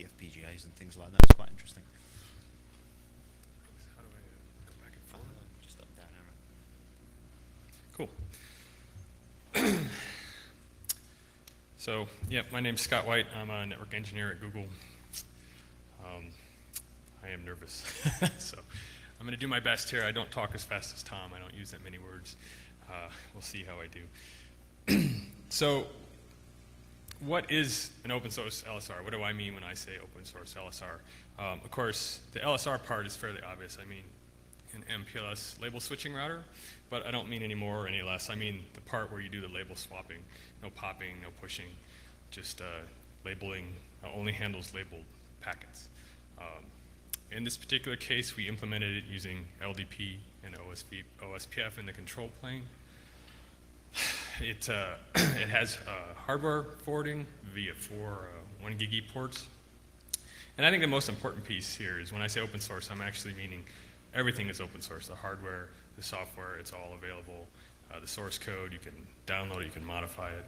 multi-FPGAs and things like that. It's quite interesting. How do I go back and forward? Just up, down, arrow. Cool. So, yeah, my name's Scott White. I'm a network engineer at Google. I am nervous, so I'm going to do my best here. I don't talk as fast as Tom. I don't use that many words. We'll see how I do. So, what is an open source LSR? What do I mean when I say open source LSR? Of course, the LSR part is fairly obvious. I mean an MPLS label switching router, but I don't mean any more or any less. I mean the part where you do the label swapping. No popping, no pushing, just labeling, only handles labeled packets. In this particular case, we implemented it using LDP and OSPF in the control plane. It has hardware forwarding via 4 1 gig ports. And I think the most important piece here is when I say open source, I'm actually meaning everything is open source. The hardware, the software, it's all available. The source code, you can download it, you can modify it.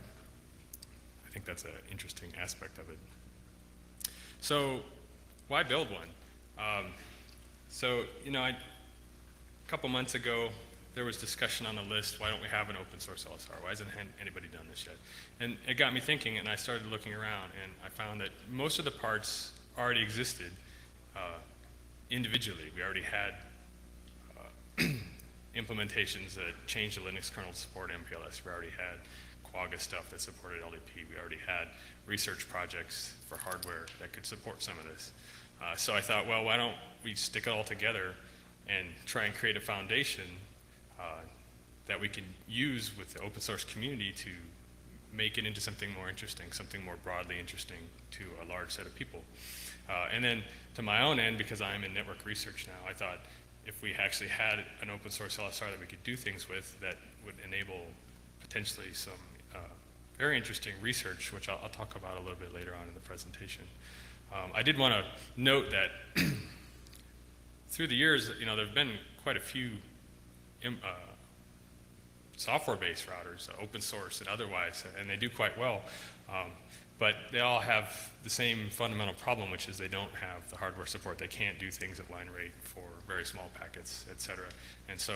I think that's an interesting aspect of it. So why build one? A couple months ago, there was discussion on the list, why don't we have an open source LSR? Why hasn't anybody done this yet? And it got me thinking, and I started looking around, and I found that most of the parts already existed individually. We already had implementations that changed the Linux kernel to support MPLS. We already had Quagga stuff that supported LDP. We already had research projects for hardware that could support some of this. So I thought, well, why don't we stick it all together and try and create a foundation that we can use with the open source community to make it into something more interesting, something more broadly interesting to a large set of people. And then to my own end, because I'm in network research now, I thought if we actually had an open source LSR that we could do things with, that would enable potentially some very interesting research, which I'll talk about a little bit later on in the presentation. I did want to note that through the years, there have been quite a few software-based routers, open source and otherwise, and they do quite well. But they all have the same fundamental problem, which is they don't have the hardware support. They can't do things at line rate for very small packets, et cetera. And so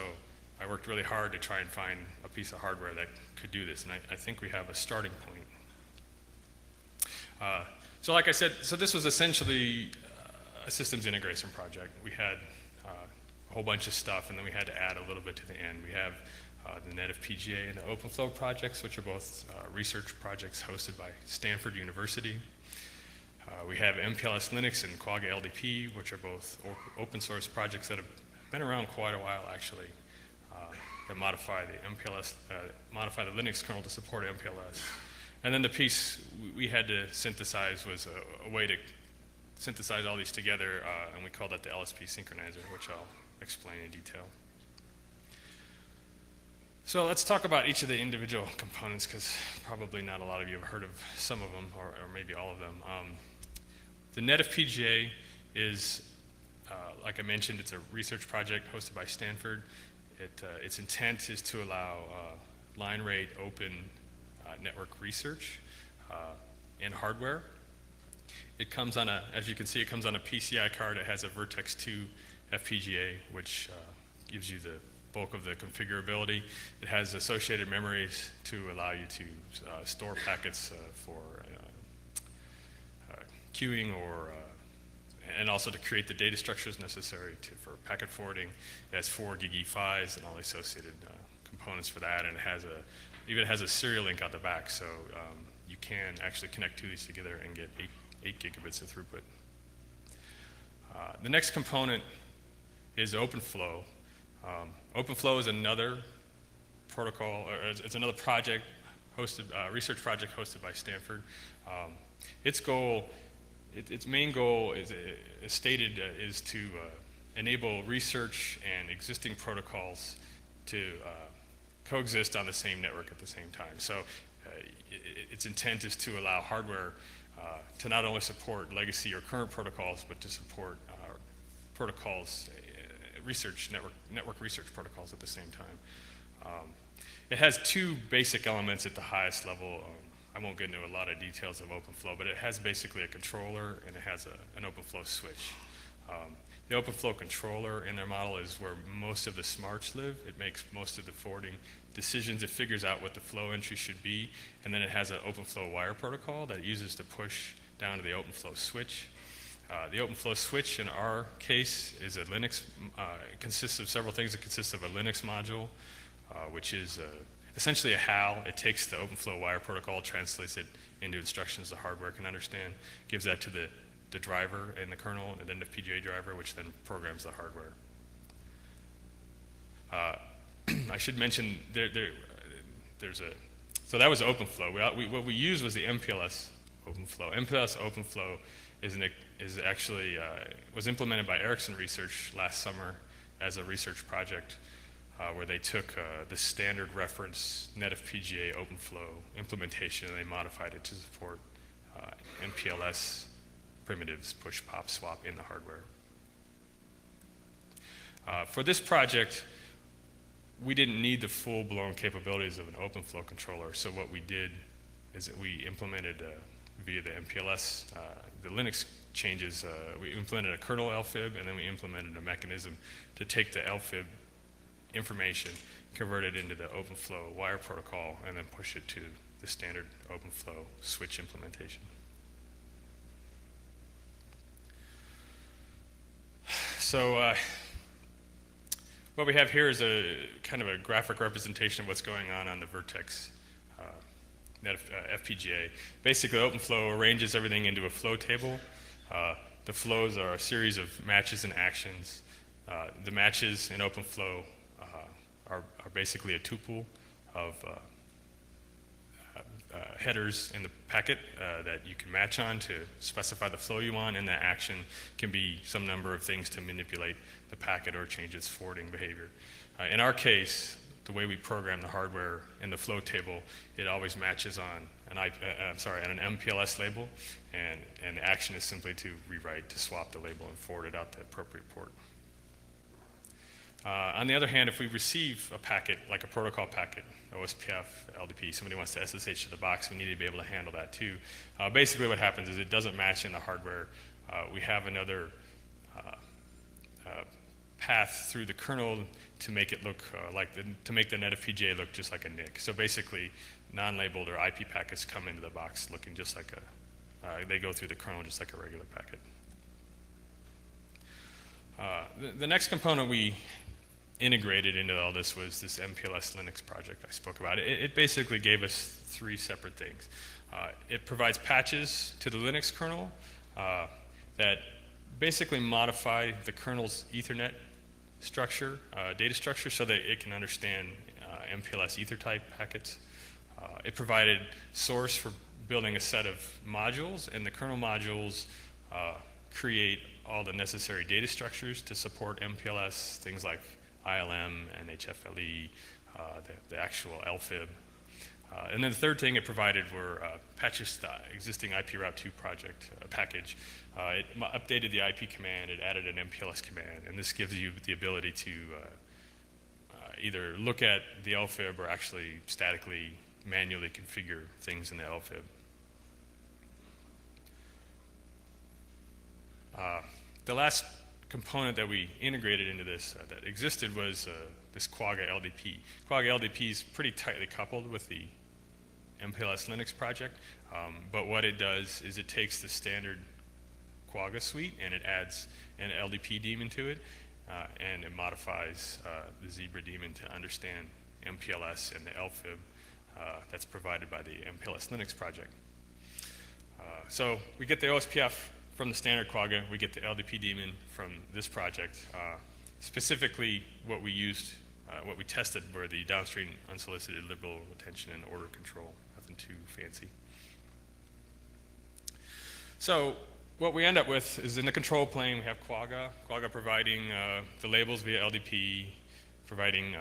I worked really hard to try and find a piece of hardware that could do this, and I think we have a starting point. So like I said, this was essentially a systems integration project. We had a whole bunch of stuff, and then we had to add a little bit to the end. We have the NetFPGA and the OpenFlow projects, which are both research projects hosted by Stanford University. We have MPLS Linux and Quagga LDP, which are both open source projects that have been around quite a while, actually, that modify the MPLS, modify the Linux kernel to support MPLS. And then the piece we had to synthesize was a way to synthesize all these together, and we called that the LSP synchronizer, which I'll explain in detail. So let's talk about each of the individual components, because probably not a lot of you have heard of some of them, or maybe all of them. The NetFPGA is, like I mentioned, it's a research project hosted by Stanford. Its intent is to allow line rate open network research and hardware. It comes on as you can see, it comes on a PCI card. It has a Vertex 2 FPGA, which gives you the bulk of the configurability. It has associated memories to allow you to store packets for queuing and also to create the data structures necessary for packet forwarding. It has 4 gig E5s and all the associated components for that, and it has even has a serial link out the back, so you can actually connect two of these together and get 8 gigabits of throughput. The next component is OpenFlow. OpenFlow is another protocol, or it's another project hosted, research project hosted by Stanford. Its main goal is stated is to enable research and existing protocols to coexist on the same network at the same time. So its intent is to allow hardware to not only support legacy or current protocols, but to support protocols, network research protocols at the same time. It has 2 basic elements at the highest level. I won't get into a lot of details of OpenFlow, but it has basically a controller and it has an OpenFlow switch. The OpenFlow controller in their model is where most of the smarts live. It makes most of the forwarding decisions. It figures out what the flow entry should be, and then it has an OpenFlow wire protocol that it uses to push down to the OpenFlow switch. The OpenFlow switch in our case is a Linux, it consists of several things. It consists of a Linux module, which is essentially a HAL. It takes the OpenFlow wire protocol, translates it into instructions the hardware can understand, gives that to the driver in the kernel, and then the FPGA driver, which then programs the hardware. I should mention so that was OpenFlow. What we used was the MPLS OpenFlow. MPLS OpenFlow was implemented by Ericsson Research last summer as a research project where they took the standard reference NetFPGA OpenFlow implementation and they modified it to support MPLS primitives, push, pop, swap in the hardware. For this project, we didn't need the full-blown capabilities of an OpenFlow controller, so what we did is that we implemented via the MPLS, the Linux changes, we implemented a kernel LFIB, and then we implemented a mechanism to take the LFIB information, convert it into the OpenFlow wire protocol, and then push it to the standard OpenFlow switch implementation. So what we have here is a kind of a graphic representation of what's going on the Vertex FPGA. Basically, OpenFlow arranges everything into a flow table. The flows are a series of matches and actions. The matches in OpenFlow are basically a tuple of headers in the packet that you can match on to specify the flow you want, and that action can be some number of things to manipulate the packet or change its forwarding behavior. In our case, the way we program the hardware in the flow table, it always matches on an MPLS label, and the action is simply to rewrite, to swap the label and forward it out the appropriate port. On the other hand, if we receive a packet, like a protocol packet, OSPF, LDP, somebody wants to SSH to the box, we need to be able to handle that too. Basically what happens is it doesn't match in the hardware. We have another path through the kernel to make it look to make the NetFPGA look just like a NIC. So basically, non-labeled or IP packets come into the box looking just like they go through the kernel just like a regular packet. The next component we integrated into all this was this MPLS Linux project I spoke about. It basically gave us three separate things. It provides patches to the Linux kernel that basically modify the kernel's Ethernet structure, data structure, so that it can understand MPLS ether type packets. It provided source for building a set of modules, and the kernel modules create all the necessary data structures to support MPLS, things like ILM and HFLE, the actual LFIB. And then the third thing it provided were patches to the existing IP Route 2 project package. It updated the IP command, it added an MPLS command, and this gives you the ability to either look at the LFIB or actually statically, manually configure things in the LFIB. The last component that we integrated into this that existed was this Quagga LDP. Quagga LDP is pretty tightly coupled with the MPLS Linux project, but what it does is it takes the standard Quagga suite and it adds an LDP daemon to it, and it modifies the Zebra daemon to understand MPLS and the LFIB that's provided by the MPLS Linux project. So we get the OSPF from the standard Quagga, we get the LDP daemon from this project. Specifically, what we used, what we tested were the downstream unsolicited liberal attention and order control, nothing too fancy. So what we end up with is in the control plane, we have Quagga providing the labels via LDP, providing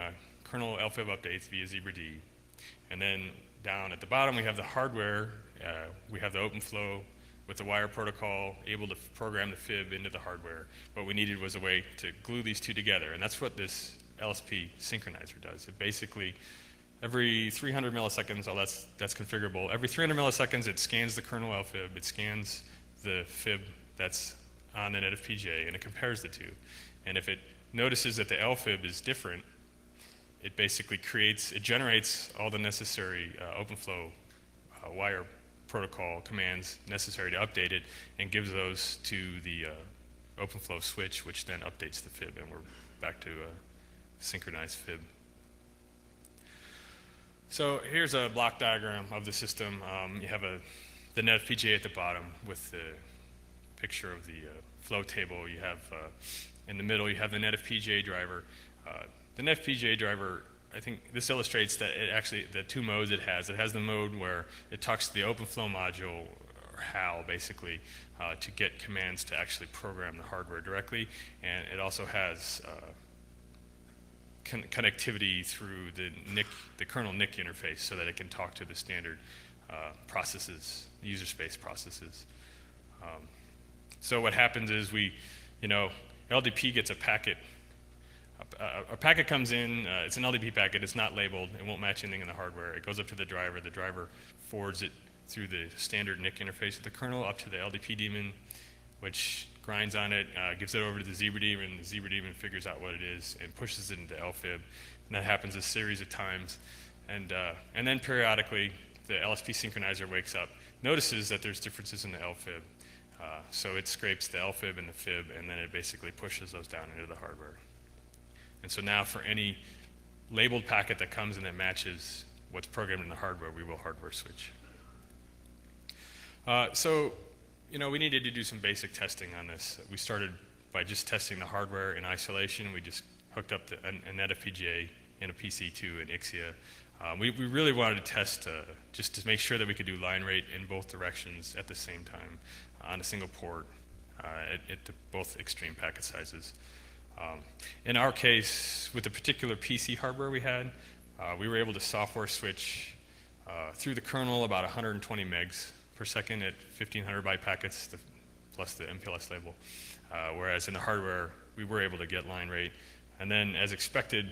kernel LFIB updates via ZebraD. And then down at the bottom, we have the hardware. We have the OpenFlow with the wire protocol, able to program the FIB into the hardware. What we needed was a way to glue these two together, and that's what this LSP synchronizer does. It basically every 300 milliseconds, that's configurable. Every 300 milliseconds, it scans the kernel LFIB, it scans the fib that's on the NetFPGA, and it compares the two. And if it notices that the LFIB is different, it basically generates all the necessary OpenFlow wire protocol commands necessary to update it, and gives those to the OpenFlow switch, which then updates the fib, and we're back to synchronized fib. So here's a block diagram of the system. You have the NetFPGA at the bottom with the picture of the flow table. You have in the middle, you have the NetFPGA driver. The NetFPGA driver, I think this illustrates that it actually, the two modes it has. It has the mode where it talks to the OpenFlow module, or HAL basically, to get commands to actually program the hardware directly. And it also has connectivity through the kernel NIC interface, so that it can talk to the standard processes, user space processes. So what happens is LDP gets a packet. A packet comes in, it's an LDP packet, it's not labeled, it won't match anything in the hardware. It goes up to the driver forwards it through the standard NIC interface of the kernel up to the LDP daemon, which grinds on it, gives it over to the Zebra daemon, the Zebra daemon figures out what it is and pushes it into LFIB. And that happens a series of times. And then periodically, the LSP synchronizer wakes up, notices that there's differences in the LFIB. So it scrapes the LFIB and the fib, and then it basically pushes those down into the hardware. And so now for any labeled packet that comes in that matches what's programmed in the hardware, we will hardware switch. We needed to do some basic testing on this. We started by just testing the hardware in isolation. We just hooked up a NetFPGA and a PC2 and Ixia. We really wanted to test just to make sure that we could do line rate in both directions at the same time on a single port at both extreme packet sizes. In our case, with the particular PC hardware we had, we were able to software switch through the kernel about 120 megs per second at 1500 byte packets plus the MPLS label, whereas in the hardware, we were able to get line rate. And then, as expected,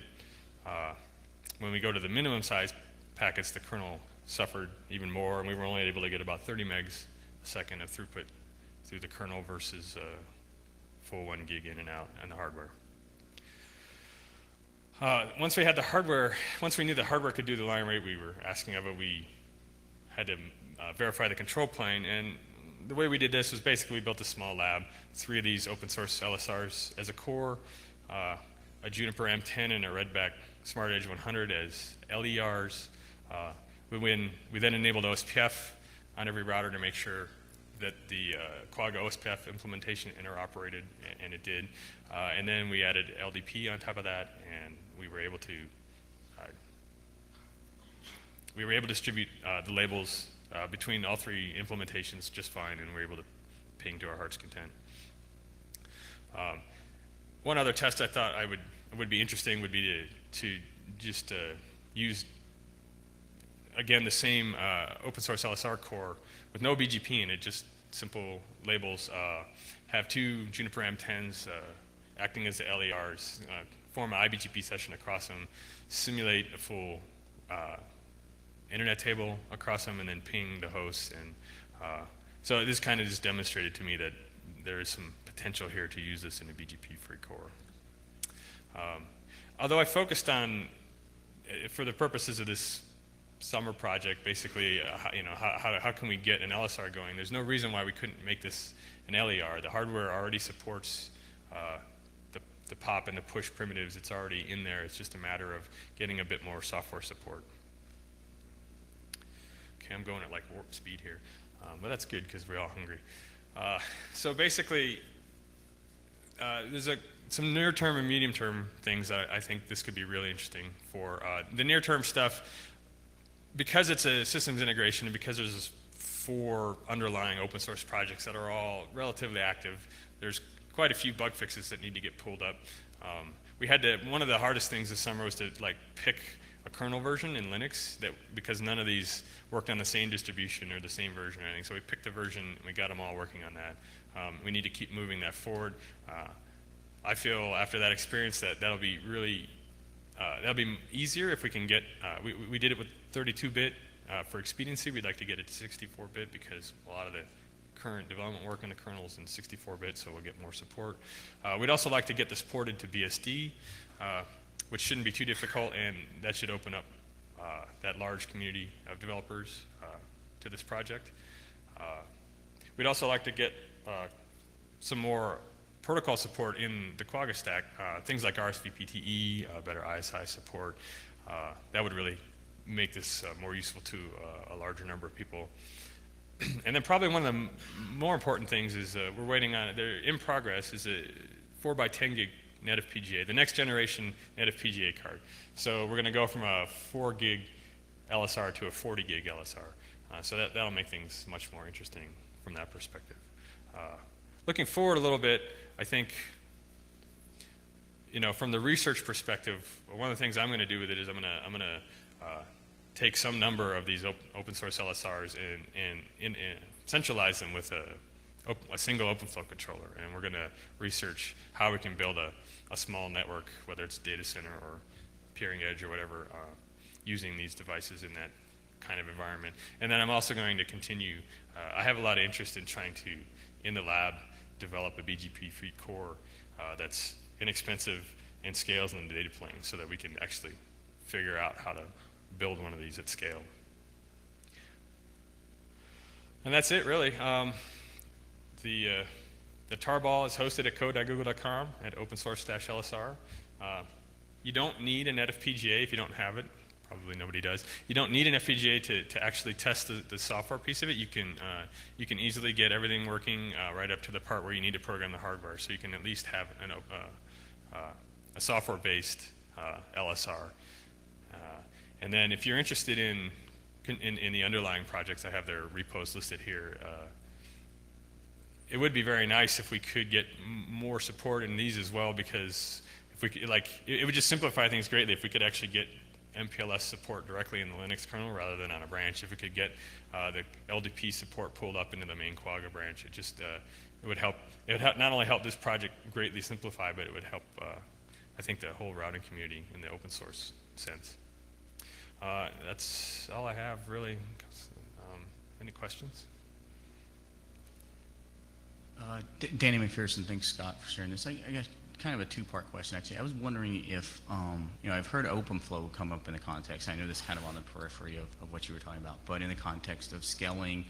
when we go to the minimum size packets, the kernel suffered even more, and we were only able to get about 30 megs a second of throughput through the kernel versus full 1 gig in and out on the hardware. Once we knew the hardware could do the line rate we were asking of it, we had to verify the control plane. And the way we did this was basically we built a small lab, 3 of these open source LSRs as a core, a Juniper M10 and a Redback Smart Edge 100 as LERs. We then enabled OSPF on every router to make sure that the Quagga OSPF implementation interoperated, and it did. And then we added LDP on top of that, and we were able to distribute the labels between all 3 implementations just fine, and we were able to ping to our heart's content. One other test I thought would be interesting would be to just use, again, the same open source LSR core with no BGP in it, just simple labels. Have 2 Juniper M10s acting as the LERs, form an IBGP session across them, simulate a full internet table across them, and then ping the host. And so this kind of just demonstrated to me that there is some potential here to use this in a BGP-free core. Although I focused on, for the purposes of this summer project, basically, how can we get an LSR going? There's no reason why we couldn't make this an LER. The hardware already supports the pop and the push primitives. It's already in there. It's just a matter of getting a bit more software support. Okay, I'm going at like warp speed here, but that's good because we're all hungry. So basically, there's some near-term and medium-term things that I think this could be really interesting for. The near-term stuff, because it's a systems integration and because there's 4 underlying open source projects that are all relatively active, there's quite a few bug fixes that need to get pulled up. One of the hardest things this summer was to pick a kernel version in Linux, because none of these worked on the same distribution or the same version or anything. So we picked a version and we got them all working on that. We need to keep moving that forward. I feel after that experience that that'll be really that'll be easier if we can get, we did it with 32-bit for expediency. We'd like to get it to 64-bit because a lot of the current development work in the kernel is in 64-bit, so we'll get more support. We'd also like to get this ported to BSD, which shouldn't be too difficult, and that should open up that large community of developers to this project. We'd also like to get some more protocol support in the Quagga stack, things like RSVPTE, better ISI support. That would really make this more useful to a larger number of people. And then probably one of the more important things is we're waiting on, they're in progress, is a 4x10 gig NetFPGA, the next generation NetFPGA card. So we're going to go from a 4 gig LSR to a 40 gig LSR. So that'll make things much more interesting from that perspective. Looking forward a little bit, I think, from the research perspective, one of the things I'm going to do with it is I'm going to take some number of these open source LSRs and centralize them with a single OpenFlow controller, and we're going to research how we can build a small network, whether it's data center or peering edge or whatever, using these devices in that kind of environment. And then I'm also going to continue, I have a lot of interest in trying to, in the lab, develop a BGP-free core that's inexpensive and scales in the data plane so that we can actually figure out how to build one of these at scale. And that's it, really. The tarball is hosted at code.google.com at opensource-LSR. You don't need an NetFPGA if you don't have it. Probably nobody does. You don't need an FPGA to actually test the software piece of it. You can easily get everything working right up to the part where you need to program the hardware. So you can at least have a software-based LSR. And then if you're interested in the underlying projects, I have their repos listed here. It would be very nice if we could get more support in these as well, because if we could, it would just simplify things greatly if we could actually get MPLS support directly in the Linux kernel rather than on a branch. If we could get the LDP support pulled up into the main Quagga branch, it would help. It would not only help this project greatly simplify, but it would help, I think, the whole routing community in the open source sense. That's all I have, really. Any questions? Danny McPherson, thanks, Scott, for sharing this. I got kind of a two-part question, actually. I was wondering if, I've heard OpenFlow come up in the context. I know this is kind of on the periphery of what you were talking about, but in the context of scaling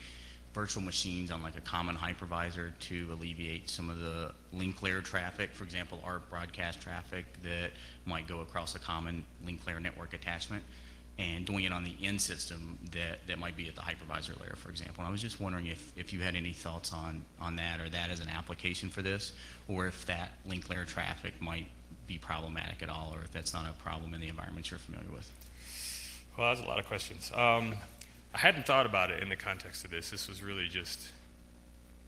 virtual machines on like a common hypervisor to alleviate some of the link layer traffic, for example, our broadcast traffic that might go across a common link layer network attachment, and doing it on the end system that might be at the hypervisor layer, for example. And I was just wondering if you had any thoughts on that, or that as an application for this, or if that link layer traffic might be problematic at all, or if that's not a problem in the environments you're familiar with. Well, that's a lot of questions. I hadn't thought about it in the context of this. This was really just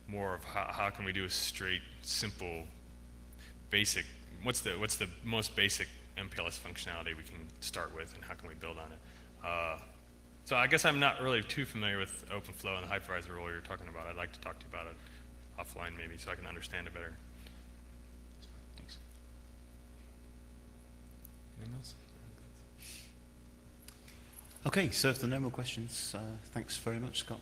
more of how can we do a straight, simple, basic, what's the most basic MPLS functionality we can start with, and how can we build on it? So I guess I'm not really too familiar with OpenFlow and the hypervisor role you're talking about. I'd like to talk to you about it offline maybe so I can understand it better. Thanks. Anything else? Okay, so if there are no more questions, thanks very much, Scott.